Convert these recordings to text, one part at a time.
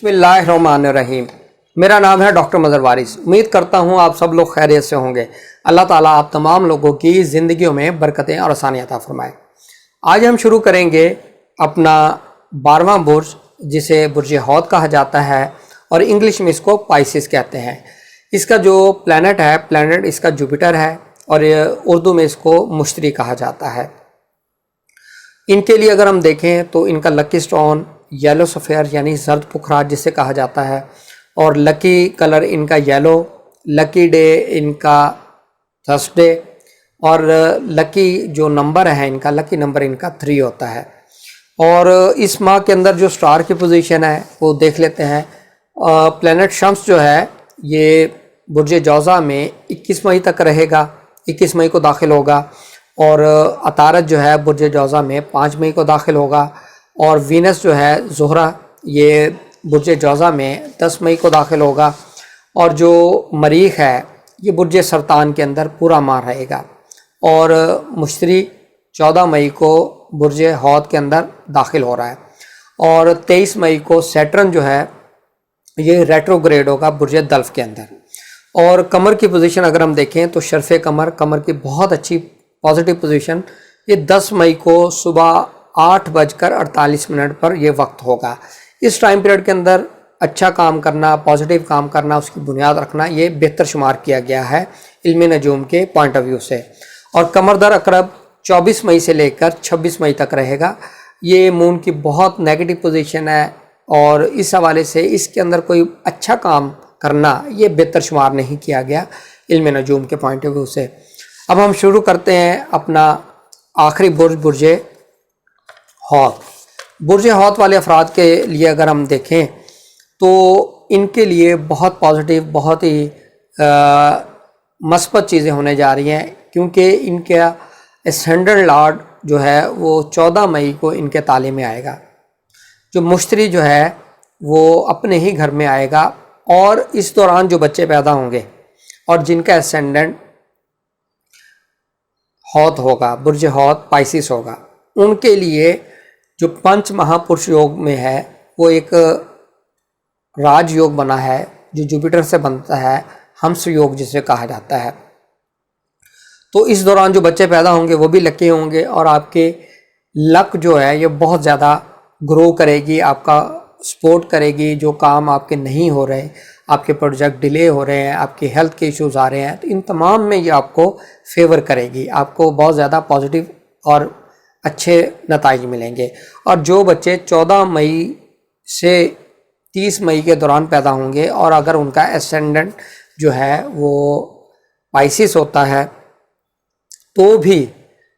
بسم اللہ الرحمن الرحیم۔ میرا نام ہے ڈاکٹر مظہر وارث۔ امید کرتا ہوں آپ سب لوگ خیریت سے ہوں گے۔ اللہ تعالیٰ آپ تمام لوگوں کی زندگیوں میں برکتیں اور آسانیاں عطا فرمائے۔ آج ہم شروع کریں گے اپنا 12واں برج، جسے برج حوت کہا جاتا ہے اور انگلش میں اس کو پائسس کہتے ہیں۔ اس کا جو پلانٹ اس کا جوپیٹر ہے اور اردو میں اس کو مشتری کہا جاتا ہے۔ ان کے لیے اگر ہم دیکھیں تو ان کا لکی سٹون یلو سفیر یعنی زرد پکھراج جسے کہا جاتا ہے، اور لکی کلر ان کا یلو، لکی ڈے ان کا تھرسڈے، اور لکی جو نمبر ہے ان کا لکی نمبر ان کا 3 ہوتا ہے۔ اور اس ماہ کے اندر جو سٹار کی پوزیشن ہے وہ دیکھ لیتے ہیں۔ پلانٹ شمس جو ہے یہ برج جوزہ میں 21 مئی تک رہے گا، 21 مئی کو داخل ہوگا، اور عطارد جو ہے برج جوزہ میں 5 مئی کو داخل ہوگا، اور وینس جو ہے زہرہ یہ برج جوزہ میں 10 مئی کو داخل ہوگا، اور جو مریخ ہے یہ برج سرطان کے اندر پورا ماہ رہے گا، اور مشتری 14 مئی کو برج حوت کے اندر داخل ہو رہا ہے، اور 23 مئی کو سیٹرن جو ہے یہ ریٹروگریڈ ہوگا برج دلف کے اندر۔ اور قمر کی پوزیشن اگر ہم دیکھیں تو شرف قمر کی بہت اچھی پازیٹیو پوزیشن یہ 10 مئی کو صبح 8:48 پر یہ وقت ہوگا۔ اس ٹائم پیریڈ کے اندر اچھا کام کرنا، پازیٹیو کام کرنا، اس کی بنیاد رکھنا یہ بہتر شمار کیا گیا ہے علم نجوم کے پوائنٹ آف ویو سے۔ اور قمر در عقرب 24 مئی سے لے کر 26 مئی تک رہے گا۔ یہ مون کی بہت نیگیٹو پوزیشن ہے، اور اس حوالے سے اس کے اندر کوئی اچھا کام کرنا یہ بہتر شمار نہیں کیا گیا علم نجوم کے پوائنٹ آف ویو سے۔ اب ہم شروع کرتے ہیں اپنا آخری برج حوت۔ برج حوت والے افراد کے لیے اگر ہم دیکھیں تو ان کے لیے بہت پازیٹیو، بہت ہی مثبت چیزیں ہونے جا رہی ہیں، کیونکہ ان کا اسینڈنٹ لارڈ جو ہے وہ 14 مئی کو ان کے تالے میں آئے گا۔ جو مشتری جو ہے وہ اپنے ہی گھر میں آئے گا، اور اس دوران جو بچے پیدا ہوں گے اور جن کا اسینڈنٹ حوت ہوگا، برج حوت پائسس ہوگا، ان کے لیے جو پنچ مہا پرش یوگ میں ہے وہ ایک راج یوگ بنا ہے جو جوپیٹر سے بنتا ہے، ہمس یوگ جسے کہا جاتا ہے۔ تو اس دوران جو بچے پیدا ہوں گے وہ بھی لکی ہوں گے، اور آپ کے لک جو ہے یہ بہت زیادہ گرو کرے گی، آپ کا سپورٹ کرے گی۔ جو کام آپ کے نہیں ہو رہے، آپ کے پروجیکٹ ڈیلے ہو رہے ہیں، آپ کے ہیلتھ کے ایشوز آ رہے ہیں، تو ان تمام میں یہ آپ کو فیور کرے گی، آپ کو بہت زیادہ پازیٹیو اور اچھے نتائج ملیں گے۔ اور جو بچے 14 مئی سے 30 مئی کے دوران پیدا ہوں گے، اور اگر ان کا اسینڈنٹ جو ہے وہ پائسس ہوتا ہے تو بھی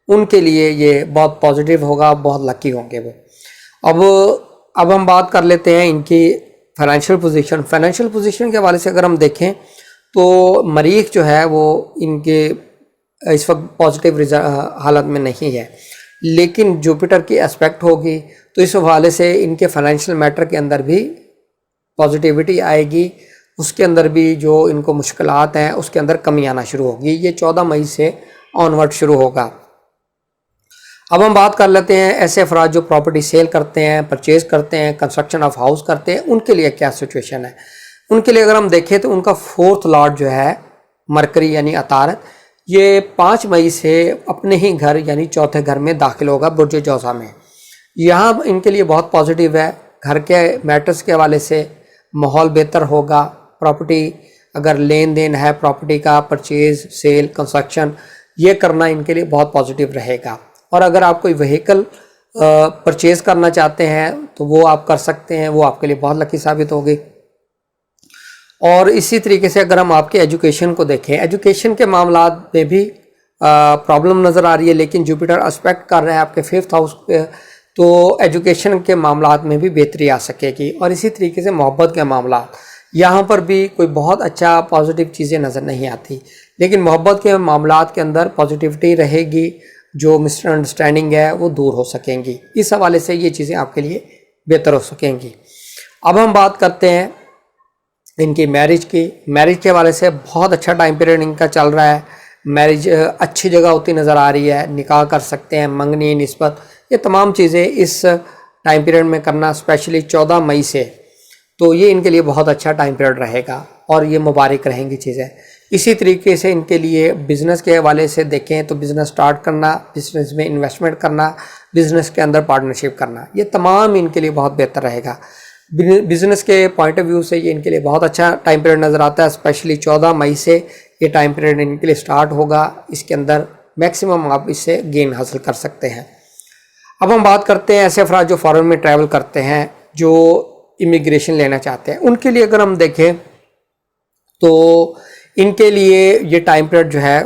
ان کے لیے یہ بہت پازیٹیو ہوگا، بہت لکی ہوں گے وہ۔ اب ہم بات کر لیتے ہیں ان کی فائنینشیل پوزیشن کے حوالے سے اگر ہم دیکھیں تو مریخ جو ہے وہ ان کے اس وقت پازیٹیو حالت میں نہیں ہے، لیکن جوپیٹر کی اسپیکٹ ہوگی، تو اس حوالے سے ان کے فائنینشیل میٹر کے اندر بھی پازیٹیوٹی آئے گی، اس کے اندر بھی جو ان کو مشکلات ہیں اس کے اندر کمی آنا شروع ہوگی۔ یہ 14 مئی سے آنورڈ شروع ہوگا۔ اب ہم بات کر لیتے ہیں ایسے افراد جو پراپرٹی سیل کرتے ہیں، پرچیز کرتے ہیں، کنسٹرکشن آف ہاؤس کرتے ہیں، ان کے لیے کیا سچویشن ہے۔ ان کے لیے اگر ہم دیکھیں تو ان کا 4th لارڈ جو ہے مرکری یعنی عطارد، یہ 5 مئی سے اپنے ہی گھر یعنی 4تھے گھر میں داخل ہوگا برج جوزہ میں۔ یہاں ان کے لیے بہت پازیٹیو ہے، گھر کے میٹرز کے حوالے سے ماحول بہتر ہوگا، پراپرٹی اگر لین دین ہے، پراپرٹی کا پرچیز، سیل، کنسٹرکشن یہ کرنا ان کے لیے بہت پازیٹیو رہے گا۔ اور اگر آپ کوئی وہیکل پرچیز کرنا چاہتے ہیں تو وہ آپ کر سکتے ہیں، وہ آپ کے لیے بہت لکی ثابت ہوگی۔ اور اسی طریقے سے اگر ہم آپ کے ایجوکیشن کو دیکھیں، ایجوکیشن کے معاملات میں بھی پرابلم نظر آ رہی ہے، لیکن جوپیٹر اسپیکٹ کر رہے ہیں آپ کے 5th ہاؤس پہ، تو ایجوکیشن کے معاملات میں بھی بہتری آ سکے گی۔ اور اسی طریقے سے محبت کے معاملات، یہاں پر بھی کوئی بہت اچھا پازیٹیو چیزیں نظر نہیں آتی، لیکن محبت کے معاملات کے اندر پازیٹیوٹی رہے گی، جو مسٹر انڈرسٹینڈنگ ہے وہ دور ہو سکیں گی۔ اس حوالے سے یہ چیزیں آپ کے لیے بہتر ہو سکیں گی۔ اب ہم بات کرتے ہیں ان کی میرج کے حوالے سے بہت اچھا ٹائم پیریڈ ان کا چل رہا ہے، میرج اچھی جگہ ہوتی نظر آ رہی ہے، نکاح کر سکتے ہیں، منگنی نسبت یہ تمام چیزیں اس ٹائم پیریڈ میں کرنا، اسپیشلی 14 مئی سے تو یہ ان کے لیے بہت اچھا ٹائم پیریڈ رہے گا اور یہ مبارک رہیں گی چیزیں. اسی طریقے سے ان کے لیے بزنس کے حوالے سے دیکھیں تو بزنس سٹارٹ کرنا، بزنس میں انویسٹمنٹ کرنا، بزنس کے اندر پارٹنرشپ کرنا، یہ تمام ان کے لیے بہت بہتر رہے گا. بزنس کے پوائنٹ آف ویو سے یہ ان کے لیے بہت اچھا ٹائم پیریڈ نظر آتا ہے. اسپیشلی 14 مئی سے یہ ٹائم پیریڈ ان کے لیے سٹارٹ ہوگا. اس کے اندر میکسیمم آپ اس سے گین حاصل کر سکتے ہیں. اب ہم بات کرتے ہیں ایسے افراد جو فارن میں ٹریول کرتے ہیں، جو امیگریشن لینا چاہتے ہیں. ان کے لیے اگر ہم دیکھیں تو ان کے لیے یہ ٹائم پیریڈ جو ہے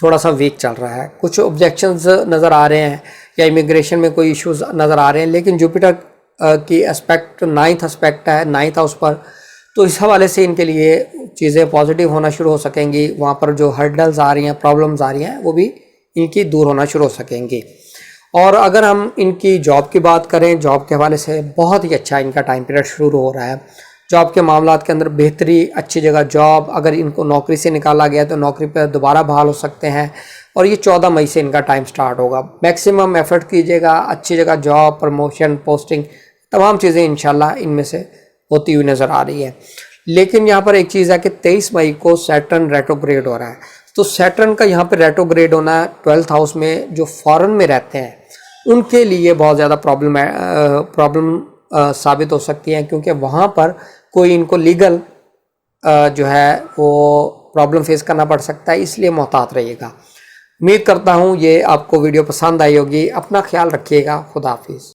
تھوڑا سا ویک چل رہا ہے. کچھ آبجیکشنز نظر آ رہے ہیں یا امیگریشن میں کوئی ایشوز نظر آ رہے ہیں، لیکن جوپیٹر کی اسپیکٹ 9th اسپیکٹ ہے 9th ہاؤس پر، تو اس حوالے سے ان کے لیے چیزیں پازیٹیو ہونا شروع ہو سکیں گی. وہاں پر جو ہرڈلز آ رہی ہیں، پرابلمز آ رہی ہیں، وہ بھی ان کی دور ہونا شروع ہو سکیں گی. اور اگر ہم ان کی جاب کی بات کریں، جاب کے حوالے سے بہت ہی اچھا ان کا ٹائم پیریڈ شروع ہو رہا ہے. جاب کے معاملات کے اندر بہتری، اچھی جگہ جاب، اگر ان کو نوکری سے نکالا گیا تو نوکری پہ دوبارہ بحال ہو سکتے ہیں. اور یہ 14 مئی سے ان کا ٹائم سٹارٹ ہوگا. میکسیمم ایفرٹ کیجیے گا، اچھی جگہ جاب، پروموشن، پوسٹنگ، تمام چیزیں انشاءاللہ ان میں سے ہوتی ہوئی نظر آ رہی ہے. لیکن یہاں پر ایک چیز ہے کہ 23 مئی کو سیٹرن ریٹروگریڈ ہو رہا ہے. تو سیٹرن کا یہاں پہ ریٹروگریڈ ہونا 12th ہاؤس میں جو فارن میں رہتے ہیں ان کے لیے بہت زیادہ پرابلم ثابت ہو سکتی ہیں، کیونکہ وہاں پر کوئی ان کو لیگل جو ہے وہ پرابلم فیس کرنا پڑ سکتا ہے. اس لیے محتاط رہیے گا. امید کرتا ہوں یہ آپ کو ویڈیو پسند آئی ہوگی. اپنا خیال رکھیے گا. خدا حافظ.